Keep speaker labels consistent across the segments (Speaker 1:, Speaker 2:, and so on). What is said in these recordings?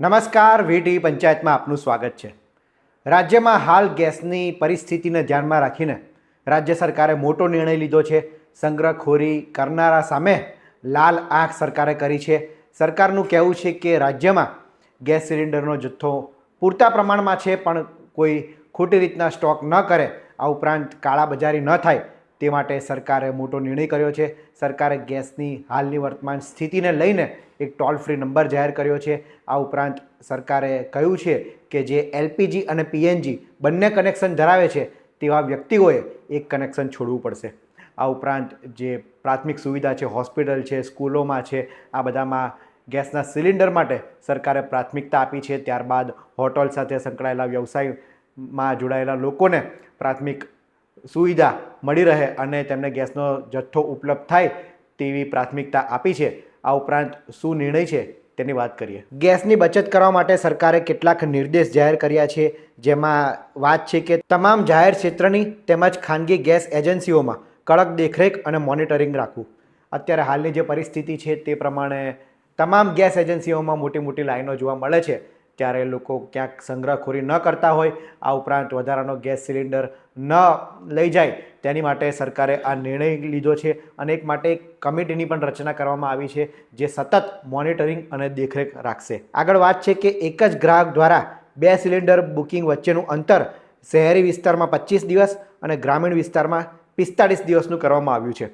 Speaker 1: નમસ્કાર, વીટી પંચાયતમાં આપનું સ્વાગત છે। રાજ્યમાં હાલ ગેસની પરિસ્થિતિને ધ્યાનમાં રાખીને રાજ્ય સરકારે મોટો નિર્ણય લીધો છે। સંગ્રહખોરી કરનારા સામે લાલ આંખ સરકારે કરી છે। સરકારનું કહેવું છે કે રાજ્યમાં ગેસ સિલિન્ડરનો જથ્થો પૂરતા પ્રમાણમાં છે, પણ કોઈ ખોટી રીતના સ્ટોક ન કરે, આ ઉપરાંત કાળાબજારી ન થાય તે માટે સરકારે મોટો નિર્ણય કર્યો છે। સરકારે ગેસની હાલની વર્તમાન સ્થિતિને લઈને એક ટોલ ફ્રી નંબર જાહેર કર્યો છે। આ ઉપરાંત સરકારે કહ્યું છે કે જે એલપીજી અને પીએનજી બંને કનેક્શન ધરાવે છે તેવા વ્યક્તિઓએ એક કનેક્શન છોડવું પડશે। આ ઉપરાંત જે પ્રાથમિક સુવિધા છે, હોસ્પિટલ છે, સ્કૂલોમાં છે, આ બધામાં ગેસના સિલિન્ડર માટે સરકારે પ્રાથમિકતા આપી છે। ત્યારબાદ હોટલ સાથે સંકળાયેલા વ્યવસાયમાં જોડાયેલા લોકોને પ્રાથમિક સુવિધા મળી રહે અને તેમને ગેસનો જથ્થો ઉપલબ્ધ થાય તેવી પ્રાથમિકતા આપી છે। આ ઉપરાંત શું નિર્ણય છે તેની વાત કરીએ। ગેસની બચત કરવા માટે સરકારે કેટલાક નિર્દેશ જાહેર કર્યા છે, જેમાં વાત છે કે તમામ જાહેર ક્ષેત્રની તેમજ ખાનગી ગેસ એજન્સીઓમાં કડક દેખરેખ અને મોનિટરિંગ રાખવું। અત્યારે હાલની જે પરિસ્થિતિ છે તે પ્રમાણે તમામ ગેસ એજન્સીઓમાં મોટી મોટી લાઈનો જોવા મળે છે, ત્યારે લોકો ક્યાંક સંગ્રહખોરી ન કરતા હોય, આ ઉપરાંત વધારાનો ગેસ સિલિન્ડર ન લઈ જાય તેની માટે સરકારે આ નિર્ણય લીધો છે અને એક માટે એક કમિટીની પણ રચના કરવામાં આવી છે, જે સતત મોનિટરિંગ અને દેખરેખ રાખશે। આગળ વાત છે કે એક જ ગ્રાહક દ્વારા 2 સિલિન્ડર બુકિંગ વચ્ચેનું અંતર શહેરી વિસ્તારમાં 25 દિવસ અને ગ્રામીણ વિસ્તારમાં 45 દિવસનું કરવામાં આવ્યું છે।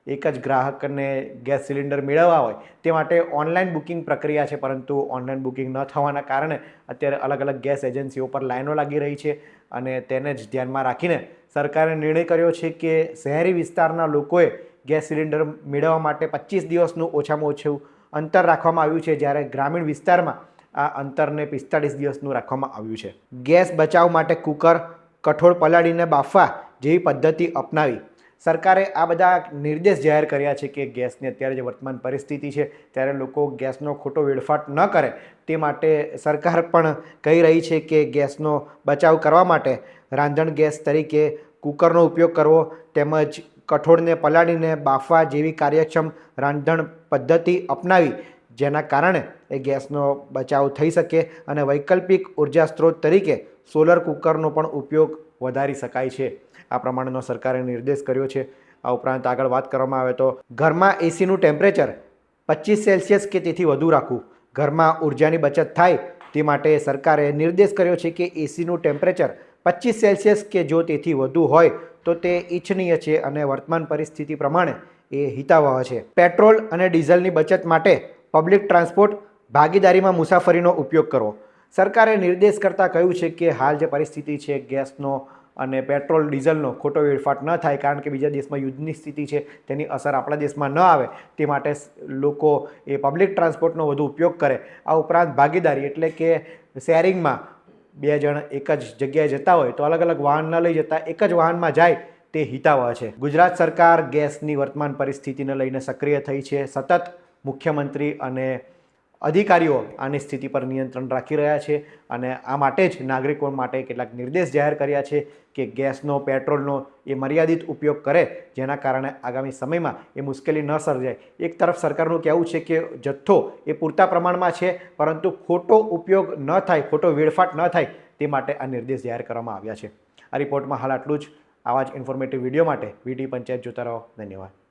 Speaker 1: એક જ ગ્રાહકને ગેસ સિલિન્ડર મેળવવા હોય તે માટે ઓનલાઈન બુકિંગ પ્રક્રિયા છે, પરંતુ ઓનલાઈન બુકિંગ ન થવાના કારણે અત્યારે અલગ અલગ ગેસ એજન્સીઓ પર લાઈનો લાગી રહી છે અને તેને જ ધ્યાનમાં રાખીને સરકારે નિર્ણય કર્યો છે કે શહેરી વિસ્તારના લોકોએ ગેસ સિલિન્ડર મેળવવા માટે 25 દિવસનું ઓછામાં ઓછું અંતર રાખવામાં આવ્યું છે, જ્યારે ગ્રામીણ વિસ્તારમાં આ અંતરને 45 દિવસનું રાખવામાં આવ્યું છે। ગેસ બચાવ માટે કુકર, કઠોળ પલાળીને બાફવા જેવી પદ્ધતિ અપનાવી સરકારે આ બધા નિર્દેશ જાહેર કર્યા છે કે ગેસની અત્યારે જે વર્તમાન પરિસ્થિતિ છે ત્યારે લોકો ગેસનો ખોટો વેડફાટ ન કરે તે માટે સરકાર પણ કહી રહી છે કે ગેસનો બચાવ કરવા માટે રાંધણ ગેસ તરીકે કુકરનો ઉપયોગ કરવો તેમજ કઠોળને પલાળીને બાફવા જેવી કાર્યક્ષમ રાંધણ પદ્ધતિ અપનાવી, જેના કારણે એ ગેસનો બચાવ થઈ શકે અને વૈકલ્પિક ઉર્જા સ્ત્રોત તરીકે સોલર કુકરનો પણ ઉપયોગ વધારી શકાય છે। આ પ્રમાણેનો સરકારે નિર્દેશ કર્યો છે। આ ઉપરાંત આગળ વાત કરવામાં આવે તો ઘરમાં એસીનું ટેમ્પરેચર 25 સેલ્સિયસ કે તેથી વધુ રાખવું। ઘરમાં ઉર્જાની બચત થાય તે માટે સરકારે નિર્દેશ કર્યો છે કે એસીનું ટેમ્પરેચર 25 સેલ્સિયસ કે જો તેથી વધુ હોય તો તે ઇચ્છનીય છે અને વર્તમાન પરિસ્થિતિ પ્રમાણે એ હિતાવહ છે। પેટ્રોલ અને ડીઝલની બચત માટે પબ્લિક ટ્રાન્સપોર્ટ ભાગીદારીમાં મુસાફરીનો ઉપયોગ કરવો। સરકારે નિર્દેશ કરતાં કહ્યું છે કે હાલ જે પરિસ્થિતિ છે ગેસનો અને પેટ્રોલ ડીઝલનો ખોટો વેડફાટ ન થાય, કારણ કે બીજા દેશમાં યુદ્ધની સ્થિતિ છે, તેની અસર આપણા દેશમાં ન આવે તે માટે લોકો એ પબ્લિક ટ્રાન્સપોર્ટનો વધુ ઉપયોગ કરે। આ ઉપરાંત ભાગીદારી એટલે કે શેરિંગમાં 2 જણ એક જ જગ્યાએ જતા હોય તો અલગ અલગ વાહન ન લઈ જતા એક જ વાહનમાં જાય તે હિતાવહ છે। ગુજરાત સરકાર ગેસની વર્તમાન પરિસ્થિતિને લઈને સક્રિય થઈ છે। સતત મુખ્યમંત્રી અને અધિકારીઓ આની સ્થિતિ પર નિયંત્રણ રાખી રહ્યા છે અને આ માટે જ નાગરિકો માટે કેટલાક નિર્દેશ જાહેર કર્યા છે કે ગેસનો, પેટ્રોલનો એ મર્યાદિત ઉપયોગ કરે, જેના કારણે આગામી સમયમાં એ મુશ્કેલી ન સર્જાય। એક તરફ સરકારનું કહેવું છે કે જથ્થો એ પૂરતા પ્રમાણમાં છે, પરંતુ ખોટો ઉપયોગ ન થાય, ખોટો વેડફાટ ન થાય તે માટે આ નિર્દેશ જાહેર કરવામાં આવ્યા છે। આ રિપોર્ટમાં હાલ આટલું જ। આવા જ ઇન્ફોર્મેટિવ વિડીયો માટે વીટી પંચાયત જોતા રહો। ધન્યવાદ।